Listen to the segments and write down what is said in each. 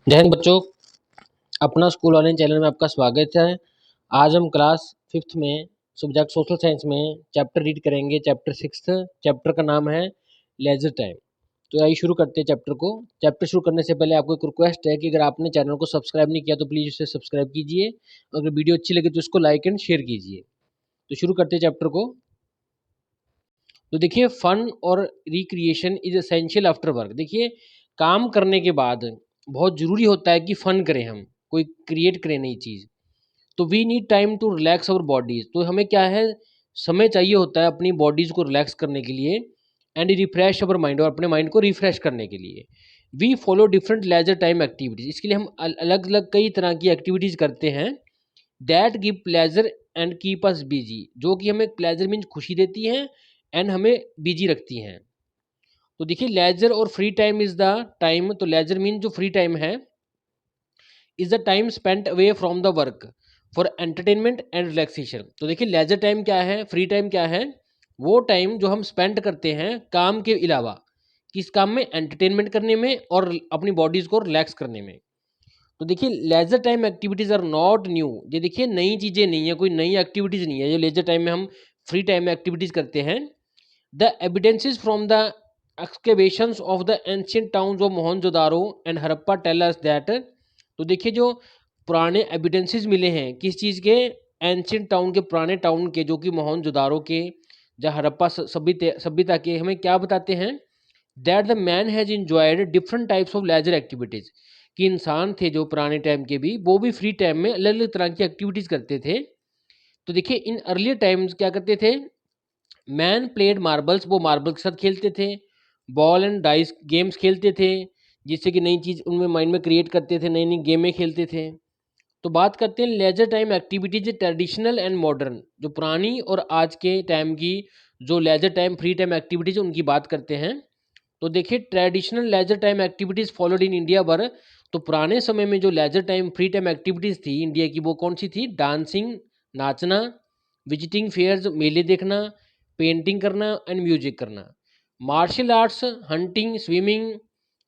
जय हिंद बच्चों, अपना स्कूल ऑनलाइन चैनल में आपका स्वागत है। आज हम क्लास 5th में सब्जेक्ट सोशल साइंस में चैप्टर रीड करेंगे। चैप्टर 6 चैप्टर का नाम है लेजर टाइम। तो आइए शुरू करते हैं चैप्टर को। चैप्टर शुरू करने से पहले आपको एक रिक्वेस्ट है कि अगर आपने चैनल को सब्सक्राइब नहीं किया तो प्लीज़ इसे सब्सक्राइब कीजिए। अगर वीडियो अच्छी लगे तो इसको लाइक एंड शेयर कीजिए। तो शुरू करते हैं चैप्टर को। तो देखिए, फन और recreation is essential after work. देखिए, काम करने के बाद बहुत ज़रूरी होता है कि फ़न करें, हम कोई क्रिएट करें नई चीज़। तो we need time to relax our bodies. तो हमें क्या है, समय चाहिए होता है अपनी बॉडीज़ को रिलैक्स करने के लिए। एंड रिफ्रेश अवर माइंड, और अपने माइंड को रिफ्रेश करने के लिए we follow different leisure time activities. इसके लिए हम अलग अलग कई तरह की एक्टिविटीज़ करते हैं that give pleasure and keep us busy, जो कि हमें प्लेजर मीन्स खुशी देती हैं एंड हमें बिजी रखती हैं। तो देखिए, लेजर और free time is the time. तो लेजर मीन जो फ्री टाइम है is the time spent away from the work for entertainment and relaxation. तो देखिए, लेजर टाइम क्या है, फ्री टाइम क्या है, वो टाइम जो हम स्पेंड करते हैं काम के अलावा, किस काम में, एंटरटेनमेंट करने में और अपनी बॉडीज को रिलैक्स करने में। तो देखिए, leisure time activities are not new. ये देखिए, नई चीजें नहीं है, कोई नई एक्टिविटीज नहीं है जो लेजर टाइम में हम फ्री टाइम में एक्टिविटीज करते हैं। The evidences from the excavations of the ancient towns of Mohenjodaro and Harappa tell us that। तो देखिए, जो पुराने एविडेंसेस मिले हैं किस चीज़ के, एंशियंट टाउन के, पुराने टाउन के, जो कि मोहनजोदारो के, जहाँ हड़प्पा सभ्यता के, हमें क्या बताते हैं, that the man has enjoyed different types of leisure activities. कि इंसान थे जो पुराने टाइम के भी, वो भी फ्री टाइम में अलग अलग तरह की एक्टिविटीज़ करते थे। तो देखिए, इन अर्लियर टाइम्स क्या करते थे, मैन प्लेड मार्बल्स, वो मार्बल के साथ खेलते थे, बॉल एंड डाइस गेम्स खेलते थे, जिससे कि नई चीज़ उनमें माइंड में क्रिएट करते थे, नई नई गेमें खेलते थे। तो बात करते हैं leisure time activities traditional and modern, जो पुरानी और आज के टाइम की जो leisure time free time activities उनकी बात करते हैं। तो देखिए, traditional leisure time activities followed in India were. तो पुराने समय में जो leisure time free time activities थी इंडिया की, वो कौन सी थी, डांसिंग, नाचना, विजिटिंग फेयर्स, मेले देखना, पेंटिंग करना एंड म्यूजिक करना, martial arts, hunting, swimming,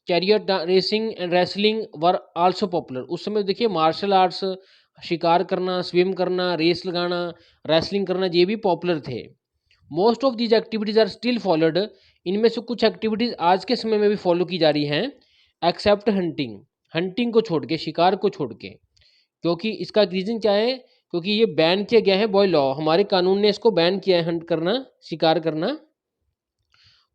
chariot racing and wrestling were also popular. उस समय देखिए, मार्शल आर्ट्स, शिकार करना, स्विम करना, रेस लगाना, रेसलिंग करना, ये भी पॉपुलर थे। Most of these activities are still followed. इनमें से कुछ एक्टिविटीज़ आज के समय में भी फॉलो की जा रही हैं, एक्सेप्ट हंटिंग, हंटिंग को छोड़ के, शिकार को छोड़ के। क्योंकि इसका रीज़न क्या है, क्योंकि ये बैन किया गया है बाय लॉ, हमारे कानून ने इसको बैन किया है, हंट करना, शिकार करना।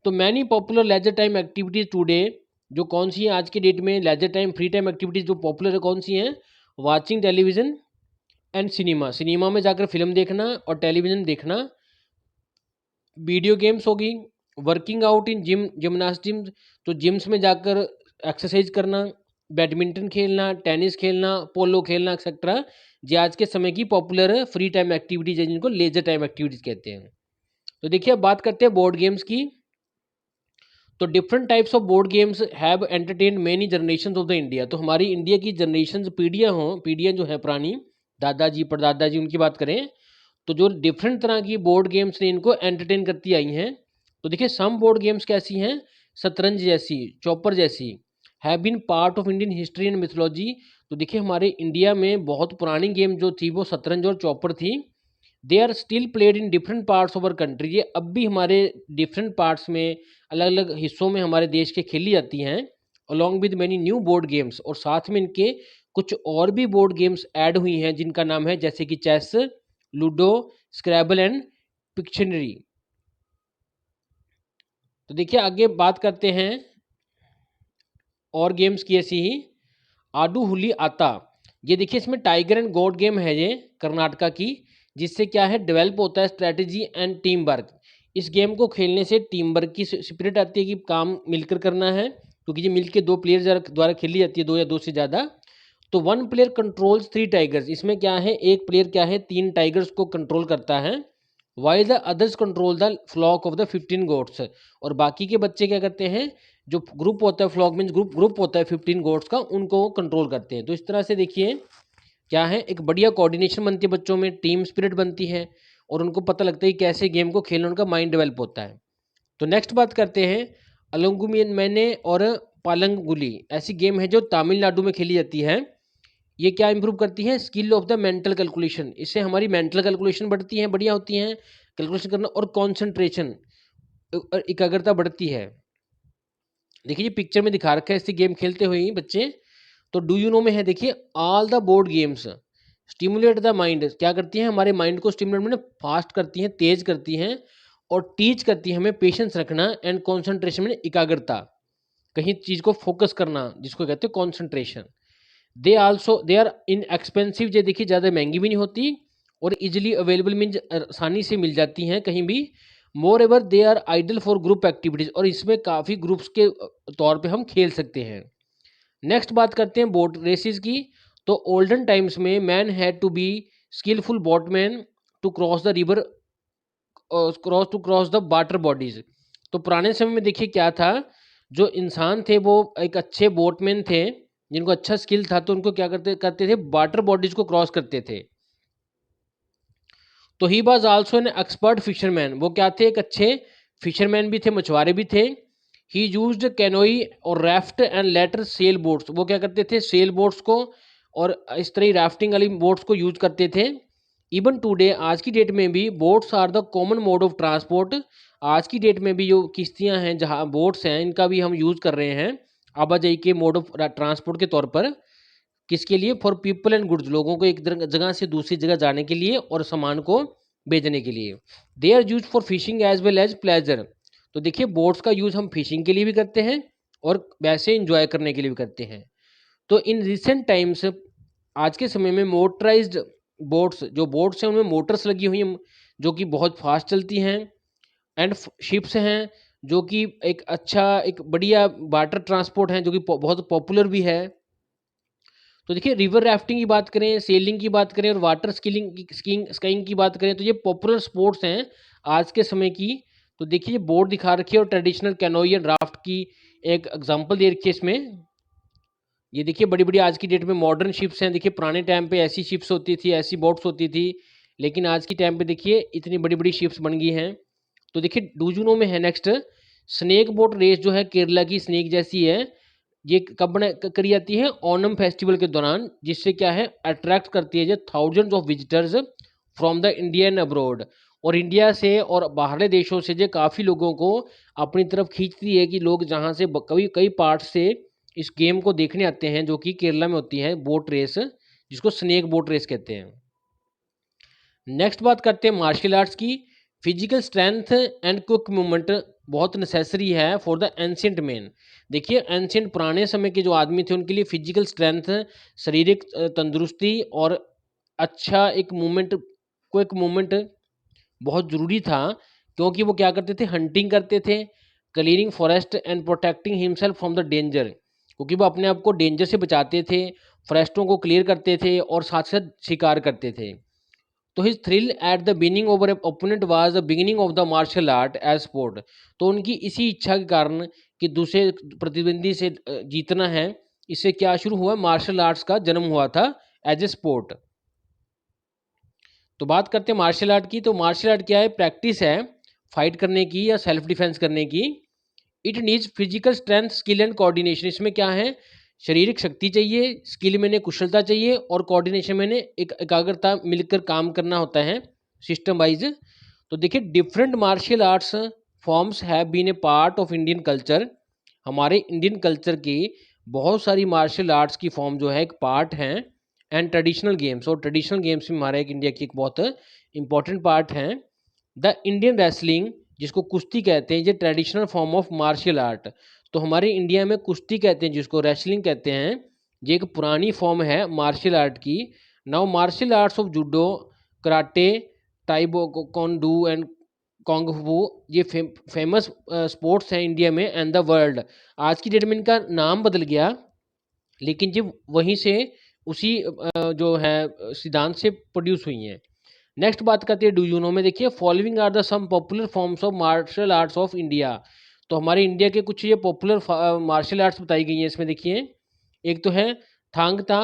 तो many popular laser time activities today, जो कौन सी है आज के डेट में laser time free time activities जो पॉपुलर है, कौन सी हैं, watching television and cinema, cinema में जाकर फिल्म देखना और टेलीविज़न देखना, वीडियो गेम्स होगी, working out in gym, gymnastics, तो जिम्स में जाकर एक्सरसाइज करना, बैडमिंटन खेलना, टेनिस खेलना, पोलो खेलना एक्सेट्रा, ये आज के समय की पॉपुलर फ्री टाइम एक्टिविटीज है, जिनको लेजर टाइम एक्टिविटीज कहते हैं। तो देखिए, अब बात करते हैं बोर्ड गेम्स की। तो different types of board games have entertain many generation of the India. तो हमारी इंडिया की जनरेशन, पीढ़ियाँ जो है पुरानी, दादाजी परदादाजी, उनकी बात करें तो जो डिफरेंट तरह की बोर्ड गेम्स ने इनको एंटरटेन करती आई हैं। तो देखिए, सम बोर्ड गेम्स कैसी हैं, शतरंज जैसी, चौपर जैसी, have been part of Indian history and mythology. तो देखिए, हमारे इंडिया में बहुत पुरानी गेम जो थी वो शतरंज और चौपर थी। They are still played in different parts of our country. ये अब भी हमारे डिफरेंट पार्ट्स में, अलग अलग हिस्सों में हमारे देश के खेली जाती हैं, along with many new board games. और साथ में इनके कुछ और भी बोर्ड गेम्स ऐड हुई हैं, जिनका नाम है जैसे कि चेस, लूडो, स्क्रैबल एंड पिक्शनरी। तो देखिए, आगे बात करते हैं और गेम्स की, ऐसी ही आडू हुली आता। ये देखिए, इसमें टाइगर एंड गोड गेम है, ये कर्नाटका की, जिससे क्या है, डेवलप होता है स्ट्रेटेजी एंड टीम वर्क। इस गेम को खेलने से टीम वर्क की स्पिरिट आती है कि काम मिलकर करना है, क्योंकि ये मिलकर दो प्लेयर द्वारा खेली जाती है, दो या दो से ज़्यादा। तो वन प्लेयर कंट्रोल्स 3 टाइगर्स। इसमें क्या है, एक प्लेयर क्या है, 3 टाइगर्स को कंट्रोल करता है, while the others control the flock of the 15 goats. और बाकी के बच्चे क्या करते हैं, जो ग्रुप होता है, फ्लॉक मीन्स ग्रुप होता है 15 गोट्स का, उनको कंट्रोल करते हैं। तो इस तरह से देखिए, क्या है, एक बढ़िया कोऑर्डिनेशन बनती है बच्चों में, टीम स्पिरिट बनती है, और उनको पता लगता है कि कैसे गेम को खेलने, उनका माइंड डेवलप होता है। तो नेक्स्ट बात करते हैं अलंगुमियन मैंने और पालंगुली ऐसी गेम है जो तमिलनाडु में खेली जाती है। ये क्या इंप्रूव करती है? Skill of the mental calculation. इससे हमारी मेंटल कैलकुलेशन बढ़ती है, बढ़िया होती है कैलकुलेशन करना, और कंसंट्रेशन एकाग्रता बढ़ती है। देखिए ये पिक्चर में दिखा रखा है ऐसी गेम खेलते हुए ही बच्चे। तो डू यू नो में है, देखिए all the board games stimulate the mind. क्या करती हैं? हमारे माइंड को स्टिमुलेट में फास्ट करती हैं, तेज करती हैं, और टीच करती है हमें पेशेंस रखना एंड कंसंट्रेशन में एकाग्रता, कहीं चीज को फोकस करना, जिसको कहते हैं concentration. They are inexpensive. ये देखिए ज़्यादा महंगी भी नहीं होती, और इजिली अवेलेबल मीन्स आसानी से मिल जाती हैं कहीं भी। Moreover they are ideal for group activities, और इसमें काफ़ी ग्रुप्स के तौर पे हम खेल सकते हैं। नेक्स्ट बात करते हैं बोट रेसेस की। तो ओल्डन टाइम्स में man had to be skilful boatman to cross the river, cross the water bodies. तो पुराने समय में देखिए क्या था, जो इंसान थे वो एक अच्छे बोटमैन थे, जिनको अच्छा स्किल था, तो उनको क्या करते करते थे, वाटर बॉडीज को क्रॉस करते थे। तो he was also an expert fisherman. वो क्या थे? एक अच्छे फिशरमैन भी थे, मछुआरे भी थे। ही यूज्ड कैनोई और raft and later sail boats. वो क्या करते थे? सेल बोट्स को और इस तरह राफ्टिंग वाली बोट्स को यूज करते थे। इवन टुडे, आज की डेट में भी boats are the common mode of transport. आज की डेट में भी जो किश्तियां हैं, जहाँ बोट्स हैं, इनका भी हम यूज कर रहे हैं आवाजाही के मोड ऑफ ट्रांसपोर्ट के तौर पर। किसके लिए? For people and goods. लोगों को एक जगह से दूसरी जगह जाने के लिए और सामान को भेजने के लिए। They are use for fishing as well as pleasure. तो देखिए बोट्स का यूज हम फिशिंग के लिए भी करते हैं और वैसे इंजॉय करने के लिए भी करते हैं। तो इन रिसेंट टाइम्स, आज के समय में मोटराइज्ड बोट्स, जो बोट्स हैं उनमें मोटर्स लगी हुई हैं जो कि बहुत फास्ट चलती हैं, एंड शिप्स हैं जो कि एक अच्छा, एक बढ़िया वाटर ट्रांसपोर्ट हैं जो कि बहुत पॉपुलर भी है। तो देखिए रिवर राफ्टिंग की बात करें, सेलिंग की बात करें, और वाटर स्कीलिंग की स्काइंग की बात करें, तो ये पॉपुलर स्पोर्ट्स हैं आज के समय की। तो देखिए ये बोर्ड दिखा रखी है, और ट्रेडिशनल कैनोई एंड राफ्ट की एक एग्जांपल दे रखी है इसमें। ये देखिए बड़ी बड़ी आज की डेट में मॉडर्न शिप्स हैं। देखिए पुराने टाइम पे ऐसी शिप्स होती थी, ऐसी बोट्स होती थी, लेकिन आज की टाइम पे देखिए इतनी बड़ी बड़ी शिप्स बन गई हैं। तो देखिए डूजुनो में है नेक्स्ट, स्नेक बोट रेस जो है केरला की स्नेक जैसी है। ये कब करी जाती है? ओनम फेस्टिवल के दौरान, जिससे क्या है, अट्रैक्ट करती है जो thousands of visitors from the Indian abroad. और इंडिया से और बाहरले देशों से जो काफ़ी लोगों को अपनी तरफ खींचती है, कि लोग जहाँ से कई कई पार्ट से इस गेम को देखने आते हैं, जो कि केरला में होती है बोट रेस, जिसको स्नेक बोट रेस कहते हैं। नेक्स्ट बात करते हैं मार्शल आर्ट्स की। Physical strength and quick movement बहुत नेसेसरी है फॉर द एंशियंट मैन। देखिए एंशियंट पुराने समय के जो आदमी थे, उनके लिए फिजिकल स्ट्रेंथ, शारीरिक तंदुरुस्ती और अच्छा एक मूवमेंट, क्विक मूवमेंट बहुत ज़रूरी था। क्योंकि वो क्या करते थे? हंटिंग करते थे, cleaning forest and protecting himself from the danger. क्योंकि वो अपने आप को डेंजर से बचाते थे, फॉरेस्टों को क्लियर करते थे, और साथ साथ शिकार करते थे। तो his thrill at the beginning over opponent was the beginning of the martial art as sport. तो उनकी इसी इच्छा के कारण कि दूसरे प्रतिद्वंदी से जीतना है, इससे क्या शुरू हुआ? मार्शल आर्ट्स का जन्म हुआ था एज ए स्पोर्ट। तो बात करते हैं मार्शल आर्ट की। तो मार्शल आर्ट क्या है? प्रैक्टिस है फाइट करने की या सेल्फ डिफेंस करने की। It needs physical strength, skill and coordination. इसमें क्या है? शारीरिक शक्ति चाहिए, स्किल में कुशलता चाहिए, और कोऑर्डिनेशन में एक एकाग्रता, मिलकर काम करना होता है सिस्टम वाइज। तो देखिए different martial arts forms have been a part of Indian culture. हमारे इंडियन कल्चर की बहुत सारी मार्शल आर्ट्स की फॉर्म जो है एक पार्ट हैं। एंड ट्रेडिशनल गेम्स, और ट्रेडिशनल गेम्स में हमारा एक इंडिया की एक बहुत इंपॉर्टेंट पार्ट है। द इंडियन रेसलिंग, जिसको कुश्ती कहते हैं, ये traditional form of martial art. तो हमारे इंडिया में कुश्ती कहते हैं, जिसको रेसलिंग कहते हैं, ये एक पुरानी फॉर्म है मार्शल आर्ट की। Now martial arts of judo, karate, taekwondo and kung fu, ये फेमस स्पोर्ट्स हैं इंडिया में एंड द वर्ल्ड। आज की डेट में इनका नाम बदल गया, लेकिन ये वहीं से उसी जो है सिद्धांत से प्रोड्यूस हुई हैं। नेक्स्ट बात करते हैं डू यू नो में। देखिए following are the some popular forms of martial arts of India. तो हमारे इंडिया के कुछ ये पॉपुलर मार्शल आर्ट्स बताई गई हैं इसमें। देखिए एक तो है थांग ता,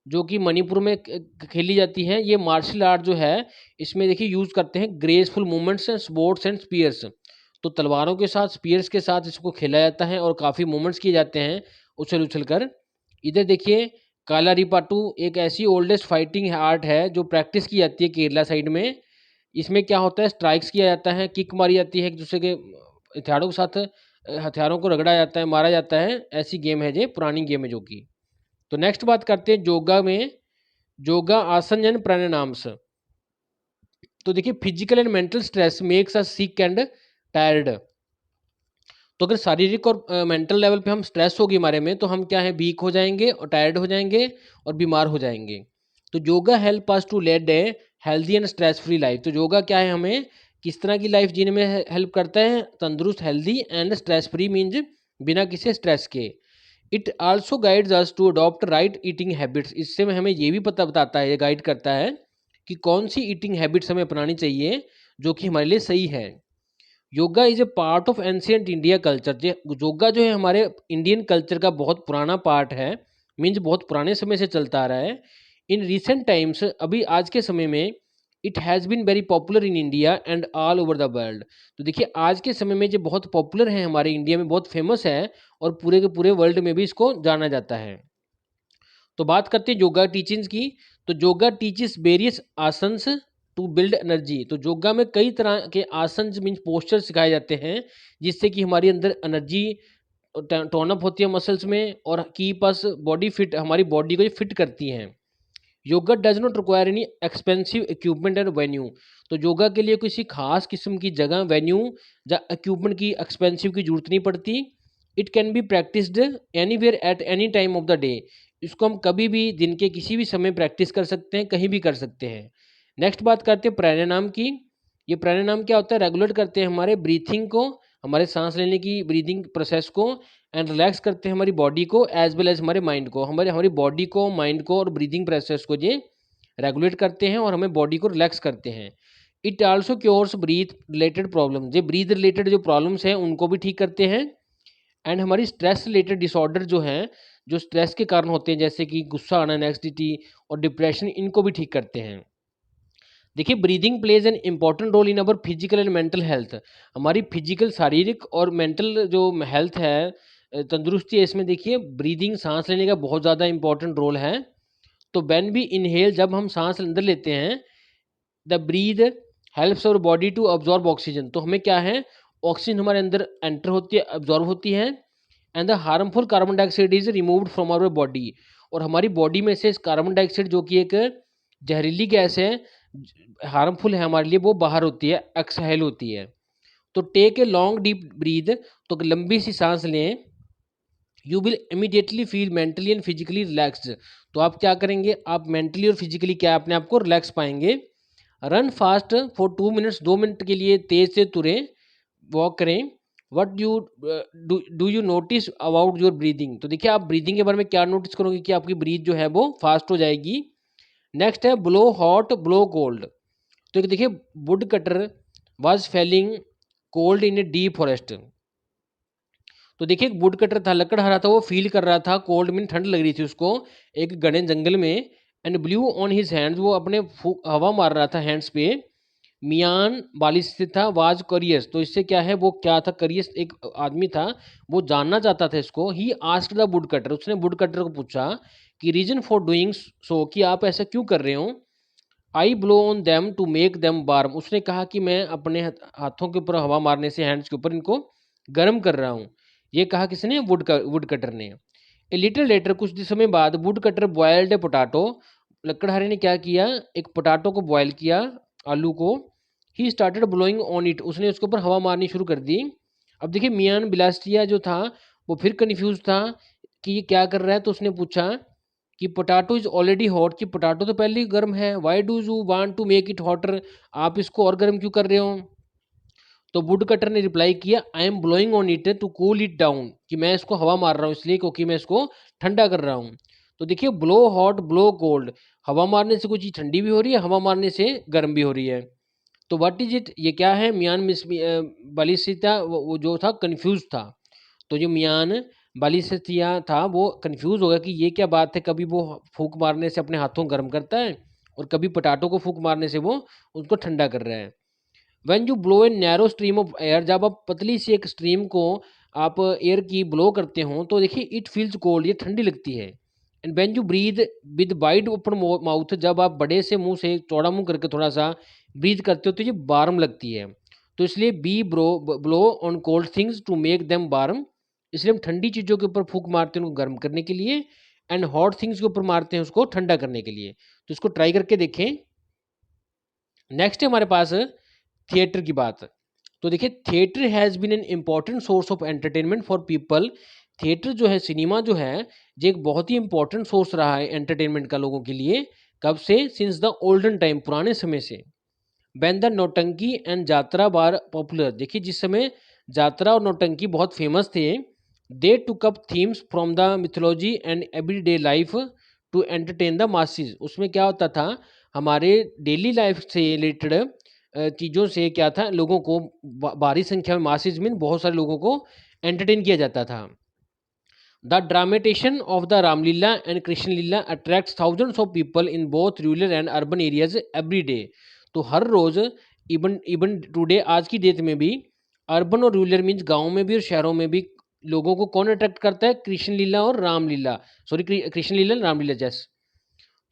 जो कि मणिपुर में खेली जाती है। ये मार्शल आर्ट जो है, इसमें देखिए यूज करते हैं graceful movements, sports and spears. तो तलवारों के साथ, स्पीयर्स के साथ इसको खेला जाता है और काफ़ी मूवमेंट्स किए जाते हैं उछल उछल कर। इधर देखिए कालारीपाटू एक ऐसी ओल्डेस्ट फाइटिंग आर्ट है जो प्रैक्टिस की जाती है केरला साइड में। इसमें क्या होता है, स्ट्राइक्स किया जाता है, किक मारी जाती है एक दूसरे के हथियारों के साथ, हथियारों को रगड़ा जाता है, मारा जाता है। ऐसी गेम है, ये पुरानी गेम है जो कि। तो नेक्स्ट बात करते हैं योगा में, योगा आसन एंड प्राणायाम्स। तो देखिए physical and mental stress makes us sick and tired. तो अगर शारीरिक और मेंटल लेवल पे हम स्ट्रेस होगी हमारे में, तो हम क्या है, वीक हो जाएंगे और टायर्ड हो जाएंगे और बीमार हो जाएंगे। तो yoga help us to lead a healthy and stress free life. तो योगा क्या है, हमें किस तरह की लाइफ जीने में हेल्प करता है, तंदुरुस्त, healthy and stress free means बिना किसी स्ट्रेस के। It also guides us to adopt right eating habits. इससे में हमें ये भी पता बताता है, ये गाइड करता है कि कौन सी ईटिंग हैबिट्स हमें अपनानी चाहिए जो कि हमारे लिए सही है। Yoga is a part of ancient India culture. Yoga जो है हमारे इंडियन कल्चर का बहुत पुराना पार्ट है, मीन्स बहुत पुराने समय से चलता आ रहा है। इन रिसेंट टाइम्स, अभी आज के समय में, it has been very popular in India and all over the world. तो देखिए आज के समय में जो बहुत पॉपुलर है हमारे इंडिया में, बहुत फेमस है और पूरे के पूरे वर्ल्ड में भी इसको जाना जाता है। तो बात करते हैं योगा टीचिंग्स की। तो yoga teaches various asanas to build energy. तो योगा में कई तरह के आसन मीन्स पोस्चर सिखाए जाते हैं जिससे कि हमारी अंदर एनर्जी टोन अप होती है मसल्स में, और कीप अस बॉडी फिट, हमारी बॉडी को फिट करती हैं। Yoga does not require any expensive equipment and venue. तो योगा के लिए किसी खास किस्म की जगह, वेन्यू या इक्विपमेंट की एक्सपेंसिव की जरूरत नहीं पड़ती। It can be practised anywhere at any time of the day. इसको हम कभी भी दिन के किसी भी समय प्रैक्टिस कर सकते हैं, कहीं भी कर सकते हैं। नेक्स्ट बात करते हैं प्राणायाम की। ये प्राणायाम क्या होता है, रेगुलेट करते हैं हमारे ब्रीथिंग को, हमारे सांस लेने की ब्रीदिंग प्रोसेस को, एंड रिलैक्स करते हैं हमारी बॉडी को एज वेल एज हमारे माइंड को। हमारे हमारी बॉडी को, माइंड को और ब्रीदिंग प्रोसेस को ये रेगुलेट करते हैं और हमें बॉडी को रिलैक्स करते हैं। It also cures breath related problem. ये ब्रीथ रिलेटेड जो प्रॉब्लम्स हैं उनको भी ठीक करते हैं। एंड हमारी स्ट्रेस रिलेटेड डिसऑर्डर जो हैं, जो स्ट्रेस के कारण होते हैं, जैसे कि गुस्सा आना, एंग्जायटी और डिप्रेशन, इनको भी ठीक करते हैं। देखिए breathing plays an important role in our physical and mental health. हमारी फिजिकल, शारीरिक और मेंटल जो हेल्थ है, तंदुरुस्ती है, इसमें देखिए ब्रीदिंग, सांस लेने का बहुत ज़्यादा इंपॉर्टेंट रोल है। तो व्हेन वी इनहेल, जब हम सांस अंदर लेते हैं, the breath helps our body to absorb oxygen. तो हमें क्या है, ऑक्सीजन हमारे अंदर एंटर होती है, अब्जॉर्ब होती है, and the harmful carbon dioxide is removed from our body. और हमारी बॉडी में से इस कार्बन डाइऑक्साइड जो कि एक जहरीली गैस है, हार्मफुल है हमारे लिए, वो बाहर होती है, एक्सहेल होती है। तो take a long deep breath. तो लंबी सी सांस लें। You will immediately feel mentally and physically relaxed. तो आप क्या करेंगे, आप मेंटली और फिजिकली क्या अपने आप को रिलैक्स पाएंगे। Run fast for 2 minutes. 2 minute के लिए तेज से तुरें, वॉक करें। What you do you notice about your breathing. तो देखिए आप ब्रीदिंग के बारे में क्या नोटिस करोगे कि आपकी ब्रीथ जो है वो फास्ट हो जाएगी। नेक्स्ट है ब्लो हॉट ब्लो कोल्ड। तो देखिए wood cutter was feeling cold in a deep forest. तो देखिए एक वुड कटर था, लकड़ हरा था, वो फील कर रहा था कोल्ड, मीन ठंड लग रही थी उसको, एक घने जंगल में। And blue on his hands, वो अपने हवा मार रहा था हैंड्स पे। मियान बालिश से था, वाज करियस। तो इससे क्या है, वो क्या था, करियस एक आदमी था, वो जानना चाहता था इसको। He asked the wood cutter, उसने वुड कटर को पूछा कि रीजन फॉर डूइंग सो, कि आप ऐसा क्यों कर रहे हो। I blow on them to make them warm. उसने कहा कि मैं अपने हाथों के ऊपर हवा मारने से, हैंड्स के ऊपर, इनको गर्म कर रहा हूँ। ये कहा किसने, वुड कटर ने। ए लिटिल लेटर, कुछ समय बाद, would cutter boiled A potato. लकड़हारे ने क्या किया, एक पोटाटो को बॉयल किया, आलू को। He started blowing on it, उसने उसके ऊपर हवा मारनी शुरू कर दी। अब देखिए मियान बिलास्टिया जो था, वो फिर कन्फ्यूज था कि ये क्या कर रहा है। तो उसने पूछा कि पोटाटो इज ऑलरेडी हॉट, कि पोटाटो तो पहले ही गर्म है, why do you want to make it hotter, आप इसको और गर्म क्यों कर रहे हो। तो वुड कटर ने रिप्लाई किया, I am blowing on it to cool it down, कि मैं इसको हवा मार रहा हूँ इसलिए, क्योंकि मैं इसको ठंडा कर रहा हूँ। तो देखिए ब्लो हॉट ब्लो कोल्ड, हवा मारने से कोई चीज़ ठंडी भी हो रही है, हवा मारने से गर्म भी हो रही है। तो व्हाट इज इट, ये क्या है। मियान मिस बालिस्ता वो जो था कंफ्यूज था। तो जो मियान बालिस्तिया था वो कंफ्यूज हो गया कि ये क्या बात है, कभी वो फूंक मारने से अपने हाथों गर्म करता है और कभी पोटाटो को फूंक मारने से वो उसको ठंडा कर रहा है। When you blow a narrow stream of air, जब आप पतली सी एक स्ट्रीम को आप एयर की ब्लो करते हो तो देखिए इट फील्स कोल्ड, ये ठंडी लगती है। And when you breathe with wide open mouth, जब आप बड़े से मुंह से चौड़ा मुंह करके थोड़ा सा ब्रीद करते हो तो ये वार्म लगती है। तो इसलिए we blow on cold things to make them warm, इसलिए हम ठंडी चीज़ों के ऊपर फूंक मारते हैं उनको गर्म करने के लिए, एंड हॉट थिंग्स के ऊपर मारते हैं उसको ठंडा करने के लिए। तो इसको ट्राई करके देखें। नेक्स्ट है हमारे पास थिएटर की बात। तो देखिए theatre has been an important source of entertainment for people. Theatre जो है, सिनेमा जो है, ये एक बहुत ही इंपॉर्टेंट सोर्स रहा है एंटरटेनमेंट का लोगों के लिए। कब से? सिंस द ओल्डन टाइम, पुराने समय से। When the nautanki and jatra were popular, देखिए जिस समय जात्रा और नौटंकी बहुत फेमस थे, they took up themes from the mythology and everyday life to entertain the masses. उसमें क्या होता था, हमारे डेली लाइफ से रिलेटेड चीज़ों से क्या था, लोगों को भारी संख्या में, मासेस मीन बहुत सारे लोगों को एंटरटेन किया जाता था। The dramatisation of the Ramlila and Krishna Lila attracts thousands of people in both rural and urban areas every day. तो हर रोज, इवन इवन टुडे, आज की डेट में भी, अर्बन और रूरल मीन्स गाँव में भी और शहरों में भी लोगों को कौन अट्रैक्ट करता है? कृष्ण लीला और रामलीला, सॉरी कृष्ण लीला और रामलीला जैस।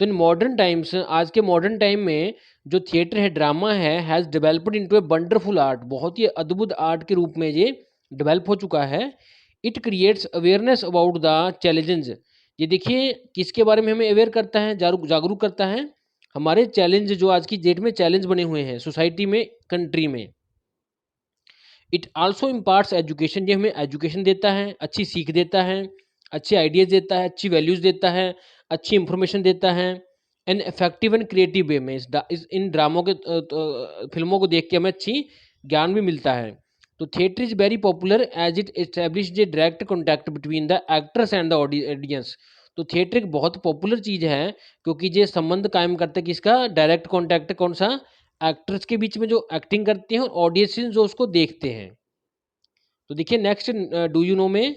तो इन मॉडर्न टाइम्स, आज के मॉडर्न टाइम में जो थिएटर है, ड्रामा है, has developed into a wonderful art, बहुत ही अद्भुत आर्ट के रूप में ये डेवलप हो चुका है। It creates awareness about the challenges, ये देखिए किसके बारे में हमें अवेयर करता है, जागरूक करता है, हमारे चैलेंज जो आज की डेट में चैलेंज बने हुए हैं सोसाइटी में, कंट्री में। इट आल्सो इम्पार्ट्स एजुकेशन, ये हमें एजुकेशन देता है, अच्छी सीख देता है, अच्छे आइडियाज़ देता है, अच्छी वैल्यूज़ देता है, अच्छी इंफॉर्मेशन देता है। An effective and creative way में इन ड्रामों के फिल्मों को देख के हमें अच्छी ज्ञान भी मिलता है। तो theatre is very popular as it establish a direct contact between the actors and the audience. तो थिएटर एक बहुत पॉपुलर चीज़ है क्योंकि ये संबंध कायम करता है किसका? डायरेक्ट कॉन्टैक्ट, कौन सा? एक्टर्स के बीच में जो एक्टिंग करते हैं और ऑडियंस जो उसको देखते हैं। तो देखिए नेक्स्ट, डू यू नो में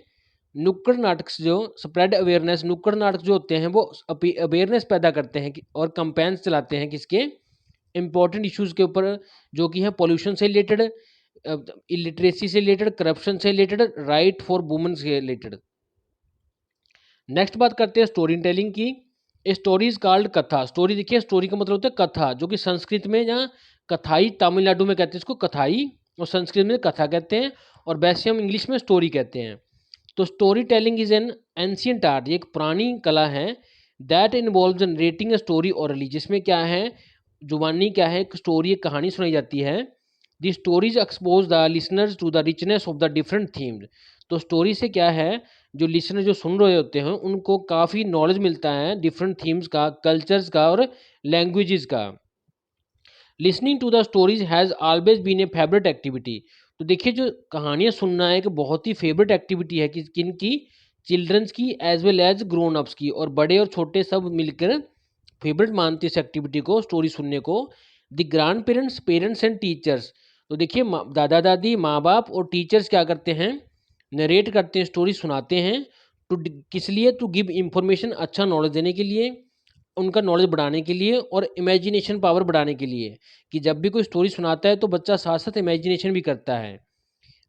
नुक्कड़ नाटक जो स्प्रेड अवेयरनेस, नुक्कड़ नाटक जो होते हैं वो अवेयरनेस पैदा करते हैं और कंपेन्स चलाते हैं किसके? इंपॉर्टेंट इश्यूज के ऊपर, जो कि है पॉल्यूशन से रिलेटेड, इलिटरेसी से रिलेटेड, करप्शन से रिलेटेड, राइट फॉर वुमेन से रिलेटेड। नेक्स्ट बात करते हैं स्टोरी टेलिंग की। स्टोरी इज कॉल्ड कथा। स्टोरी देखिए, स्टोरी का मतलब होता है कथा, जो कि संस्कृत में या कथाई, तमिलनाडु में कहते हैं इसको कथाई, और संस्कृत में कथा कहते हैं, और वैसे हम इंग्लिश में स्टोरी कहते हैं। तो story telling is an ancient art, ये एक पुरानी कला है। That involves narrating a story orally, जिसमें क्या है, जुबानी क्या है, एक स्टोरी, एक कहानी सुनाई जाती है। The stories expose the listeners to the richness of the different themes. तो स्टोरी से क्या है, जो लिसनर जो सुन रहे होते हैं उनको काफ़ी नॉलेज मिलता है डिफरेंट थीम्स का, कल्चर्स का और लैंग्वेजेस का। Listening to the stories has always been a favourite activity. तो देखिए जो कहानियाँ सुनना एक बहुत ही फेवरेट एक्टिविटी है कि किन की? चिल्ड्रंस की as well as grown ups की, और बड़े और छोटे सब मिलकर फेवरेट मानते हैं इस एक्टिविटी को, स्टोरी सुनने को। The grand parents, parents and teachers. तो देखिए दादा दादी, माँ बाप और टीचर्स क्या करते हैं? नरेट करते हैं, स्टोरी सुनाते हैं। टू किस लिए? टू गिव इंफॉर्मेशन, अच्छा नॉलेज देने के लिए, उनका नॉलेज बढ़ाने के लिए, और इमेजिनेशन पावर बढ़ाने के लिए, कि जब भी कोई स्टोरी सुनाता है तो बच्चा साथ साथ इमेजिनेशन भी करता है।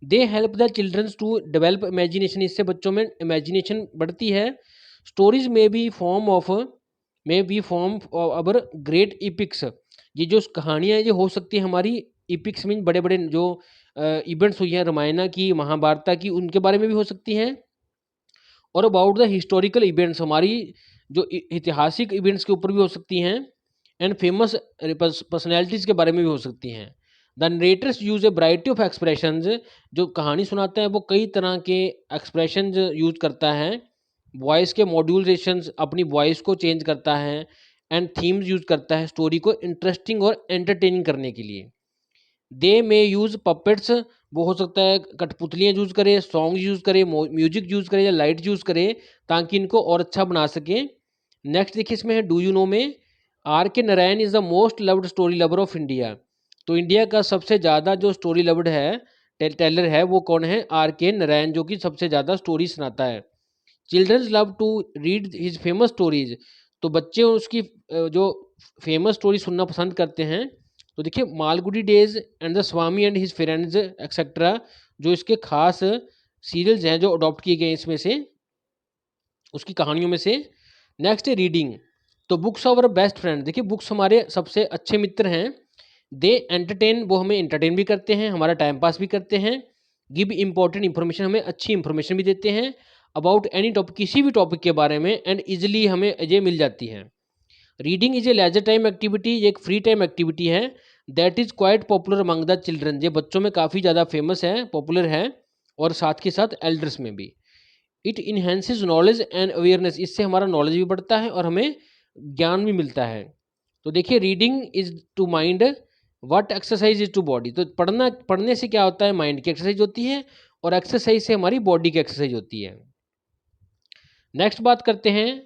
They help the childrens to develop imagination, इससे बच्चों में इमेजिनेशन बढ़ती है। स्टोरीज में we form our great epics, ये जो कहानियाँ ये हो सकती है हमारी, इपिक्स मीन बड़े बड़े जो इवेंट्स हुई हैं, रामायण की, महाभारत की, उनके बारे में भी हो सकती हैं। और अबाउट द हिस्टोरिकल इवेंट्स, हमारी जो ऐतिहासिक इवेंट्स के ऊपर भी हो सकती हैं। एंड फेमस पर्सनैलिटीज़ के बारे में भी हो सकती हैं। The narrator's use A variety of expressions, जो कहानी सुनाता है वो कई तरह के एक्सप्रेशंस यूज करता है। वॉइस के मॉड्यूलेशंस, अपनी वॉइस को चेंज करता है। एंड थीम्स यूज करता है स्टोरी को इंटरेस्टिंग और एंटरटेनिंग करने के लिए। दे मे यूज़ पपेट्स, वो हो सकता है कठपुतलियाँ यूज़ करे, सॉन्ग यूज़ करे, म्यूजिक यूज़ करे, या लाइट यूज़ करे, ताकि इनको और अच्छा बना सके। नेक्स्ट देखिए इसमें है डू यू नो में, आर के Narayan is the most loved story lover of India. तो इंडिया का सबसे ज़्यादा जो स्टोरी लव्ड है, टेलर है, वो कौन है? आर के नारायण, जो कि सबसे ज़्यादा स्टोरी सुनाता है। Childrens love to read his famous stories. तो बच्चे उसकी जो फेमस स्टोरी सुनना पसंद करते हैं। तो देखिए Malgudi days and the Swami and his friends etcetera, जो इसके खास सीरियल्स हैं जो अडॉप्ट किए गए हैं इसमें से, उसकी कहानियों में से। नेक्स्ट है रीडिंग। तो बुक्स आवर बेस्ट फ्रेंड, देखिए बुक्स हमारे सबसे अच्छे मित्र हैं। दे एंटरटेन, वो हमें एंटरटेन भी करते हैं, हमारा टाइम पास भी करते हैं। गिव इंपॉर्टेंट इन्फॉर्मेशन, हमें अच्छी इंफॉर्मेशन भी देते हैं। अबाउट एनी टॉपिक, किसी भी टॉपिक के बारे में, एंड इजिली हमें ये मिल जाती है। Reading is a laser time activity, ये एक फ्री टाइम एक्टिविटी है। That is quite popular among the children, ये बच्चों में काफ़ी ज़्यादा फेमस है, पॉपुलर है, और साथ के साथ एल्डर्स में भी। It enhances knowledge and awareness, इससे हमारा नॉलेज भी बढ़ता है और हमें ज्ञान भी मिलता है। तो देखिए reading is to mind what exercise is to body, तो पढ़ने से क्या होता है, माइंड की एक्सरसाइज होती है, और एक्सरसाइज से हमारी बॉडी की एक्सरसाइज होती है। नेक्स्ट बात करते हैं,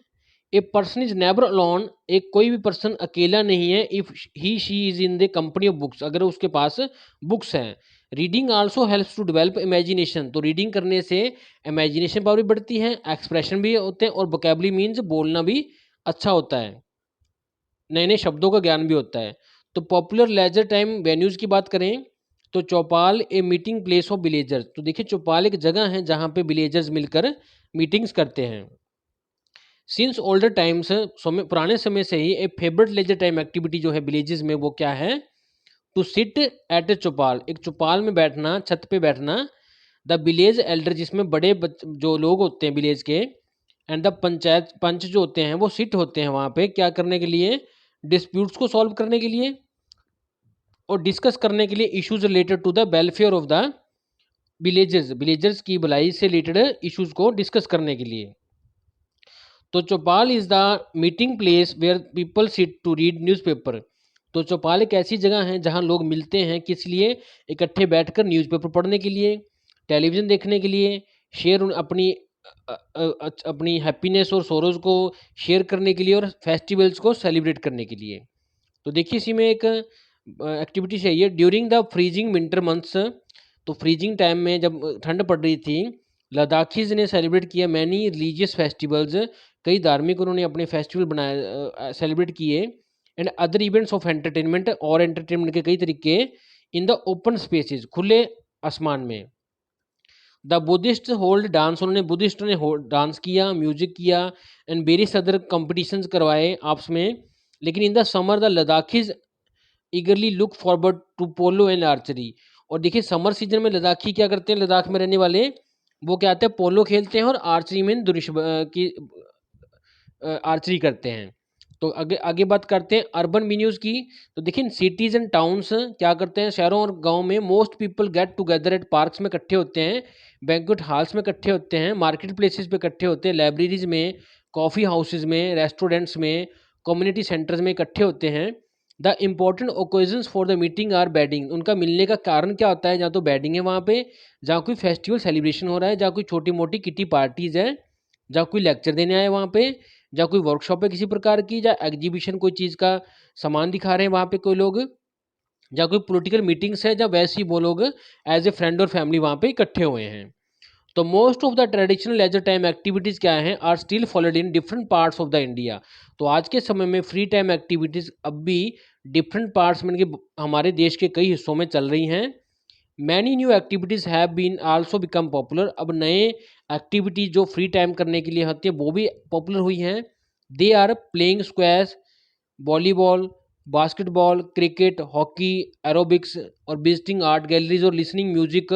a person is never alone, एक कोई भी पर्सन अकेला नहीं है, if he she is in the company of books, अगर उसके पास बुक्स हैं। Reading also helps to develop imagination, तो रीडिंग करने से इमेजिनेशन पावर भी बढ़ती है, एक्सप्रेशन भी होते हैं, और वोकेबुलरी मीन्स बोलना भी अच्छा होता है, नए नए शब्दों का ज्ञान भी होता है। तो पॉपुलर लेजर टाइम वेन्यूज़ की बात करें तो चौपाल a meeting place of villagers, तो देखिए चौपाल एक जगह है जहाँ पे विलेजर्स मिलकर मीटिंग्स करते हैं। सिंस ओल्डर टाइम्स, पुराने समय से ही a favourite leisure time activity जो है विलेजेस में, वो क्या है, to sit at a chaupal, एक चौपाल में बैठना, छत पे बैठना। द विलेज एल्डर, जिसमें बड़े जो लोग होते हैं विलेज के, एंड द पंचायत पंच जो होते हैं वो सिट होते हैं वहाँ पे, क्या करने के लिए, डिस्प्यूट्स को सॉल्व करने के लिए और डिस्कस करने के लिए issues related to the welfare of the villagers, villagers की भलाई से रिलेटेड इश्यूज को डिस्कस करने के लिए। तो chaupal is the meeting place where people sit to read newspaper, तो चौपाल एक ऐसी जगह है जहां लोग मिलते हैं, किस लिए, इकट्ठे बैठकर न्यूज़पेपर पढ़ने के लिए, टेलीविज़न देखने के लिए, शेयर अपनी हैप्पीनेस और सोरोज को शेयर करने के लिए, और फेस्टिवल्स को सेलिब्रेट करने के लिए। तो देखिए इसी में एक एक्टिविटी चाहिए, during the freezing winter months, तो फ्रीजिंग टाइम में जब ठंड पड़ रही थी, लद्दाखीज ने सेलिब्रेट किया मैनी रिलीजियस फेस्टिवल्स, कई धार्मिक उन्होंने अपने फेस्टिवल बनाए, सेलिब्रेट किए, and other events of entertainment, और एंटरटेनमेंट के कई तरीके, इन द ओपन स्पेसिस, खुले आसमान में। द बुद्धिस्ट होल्ड डांस, उन्होंने बुद्धिस्ट ने डांस किया, म्यूजिक किया, एंड वेरियस अदर कॉम्पिटिशन्स करवाए आपस में। लेकिन in the summer the Ladakhis eagerly look forward to polo and archery, और देखिए समर सीजन में लद्दाखी क्या करते हैं, लद्दाख में रहने वाले, वो क्या आते हैं, पोलो खेलते हैं और आर्चरी में की आर्चरी करते हैं। तो आगे आगे बात करते हैं अर्बन मीन्यूज़ की। तो देखिए सिटीज़ एंड टाउन्स क्या करते हैं, शहरों और गांव में most people get together at parks में इकट्ठे होते हैं, बैंक्वेट हॉल्स में इकट्ठे होते हैं, मार्केट प्लेसेस पे इकट्ठे होते हैं, लाइब्रेरीज में, कॉफ़ी हाउसेज में, रेस्टोरेंट्स में, कम्युनिटी सेंटर्स में इकट्ठे होते हैं। The important occasions for the meeting are wedding, उनका मिलने का कारण क्या होता है, जहाँ तो बेडिंग है वहाँ पे, जहाँ कोई फेस्टिवल सेलिब्रेशन हो रहा है, जहाँ कोई छोटी मोटी किटी पार्टीज है, जहाँ कोई लेक्चर देने आए वहाँ पे, जहाँ कोई वर्कशॉप है किसी प्रकार की, या एग्जीबिशन कोई चीज़ का सामान दिखा रहे हैं वहाँ पे कोई लोग, जहाँ कोई पॉलिटिकल मीटिंग्स है, जहाँ वैसे ही वो लोग एज ए फ्रेंड और फैमिली वहाँ पे इकट्ठे हुए हैं। तो most of the traditional leisure time activities क्या हैं, are still followed in different parts of the India, तो आज के समय में फ्री टाइम एक्टिविटीज़ अब भी डिफरेंट पार्ट्स में हमारे देश के कई हिस्सों में चल रही हैं। Many new activities have been also become popular, अब नए एक्टिविटी जो फ्री टाइम करने के लिए होती है वो भी पॉपुलर हुई हैं। They are playing squash, volleyball, basketball, cricket, hockey, aerobics, और विजिटिंग आर्ट गैलरीज, और लिसनिंग म्यूजिक,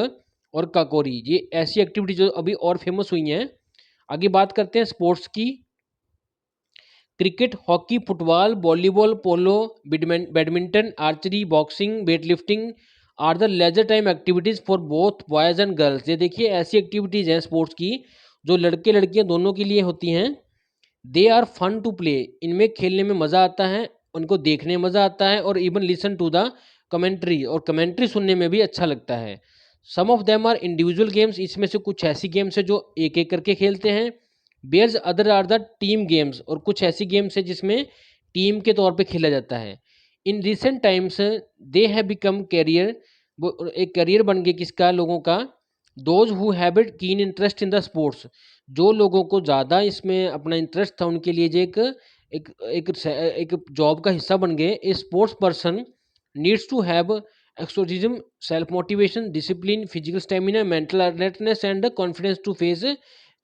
और काकोरी, ये ऐसी एक्टिविटी जो अभी और फेमस हुई हैं। आगे बात करते हैं स्पोर्ट्स की। Cricket, hockey, football, volleyball, polo, badminton, archery, boxing, weight lifting are the leisure time activities for both boys and girls, ये देखिए ऐसी एक्टिविटीज़ हैं स्पोर्ट्स की जो लड़के लड़कियां दोनों के लिए होती हैं। They are fun to play, इनमें खेलने में मज़ा आता है, उनको देखने में मज़ा आता है, और even listen to the commentary, और कमेंट्री सुनने में भी अच्छा लगता है। Some of them are individual games, इसमें से कुछ ऐसी गेम्स है जो एक एक करके खेलते हैं। Bears other are the team games, और कुछ ऐसी गेम्स है जिसमें टीम के तौर पे खेला जाता है। In recent times they have become career, वो एक करियर बन गया किसका, लोगों का। Those who have it keen interest in the sports, जो लोगों को ज़्यादा इसमें अपना इंटरेस्ट था उनके लिए जो एक एक एक, एक जॉब का हिस्सा बन गए। A sports person needs to have exoticism, self motivation, discipline, physical stamina, mental alertness and confidence to face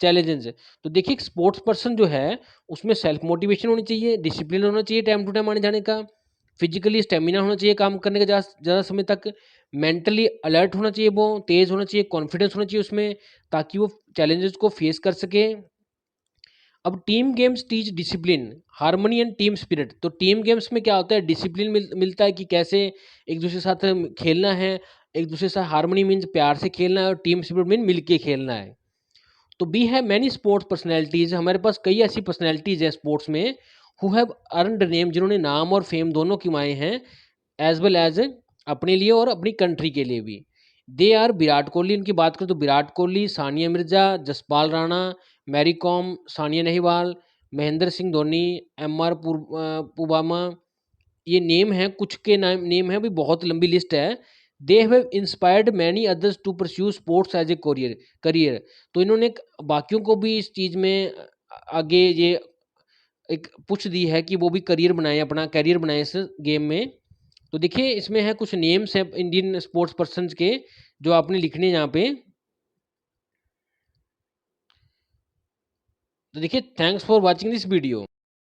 challenges. तो देखिए एक स्पोर्ट्स पर्सन जो है उसमें सेल्फ मोटिवेशन होनी चाहिए, डिसिप्लिन होना चाहिए टाइम टू टाइम आने जाने का, फिजिकली स्टेमिना होना चाहिए काम करने का ज़्यादा समय तक, मेंटली अलर्ट होना चाहिए, वो तेज़ होना चाहिए, कॉन्फिडेंस होना चाहिए उसमें, ताकि वो चैलेंजेस को फेस कर सके। अब team games teach discipline, harmony and team spirit. तो टीम गेम्स में क्या होता है, डिसिप्लिन मिलता है कि कैसे एक दूसरे के साथ खेलना है, एक दूसरे के साथ हार्मनी मीन्स प्यार से खेलना है, और टीम स्पिरिट मीन मिल के खेलना है। तो we have many sports personalities, हमारे पास कई ऐसी पर्सनैलिटीज है स्पोर्ट्स में, हु हैव अर्नड नेम, जिन्होंने नाम और फेम दोनों कमाए हैं, एज वेल एज अपने लिए और अपनी कंट्री के लिए भी। दे आर विराट कोहली, इनकी बात करें तो विराट कोहली, सानिया मिर्जा, जसपाल राणा, मैरी कॉम, सानिया नेहवाल, महेंद्र सिंह धोनी, एम आर पुबामा। ये नेम है, कुछ के नाम नेम है, भी बहुत लंबी लिस्ट है। They have inspired many others to pursue sports as a career. तो इन्होंने बाकियों को भी इस चीज़ में आगे ये एक पुश दी है कि वो भी करियर बनाए, अपना करियर बनाए इस गेम में। तो देखिए इसमें है कुछ नेम्स हैं इंडियन स्पोर्ट्स पर्सन के, जो आपने लिखने हैं यहाँ पे। तो देखिए thanks for watching this video.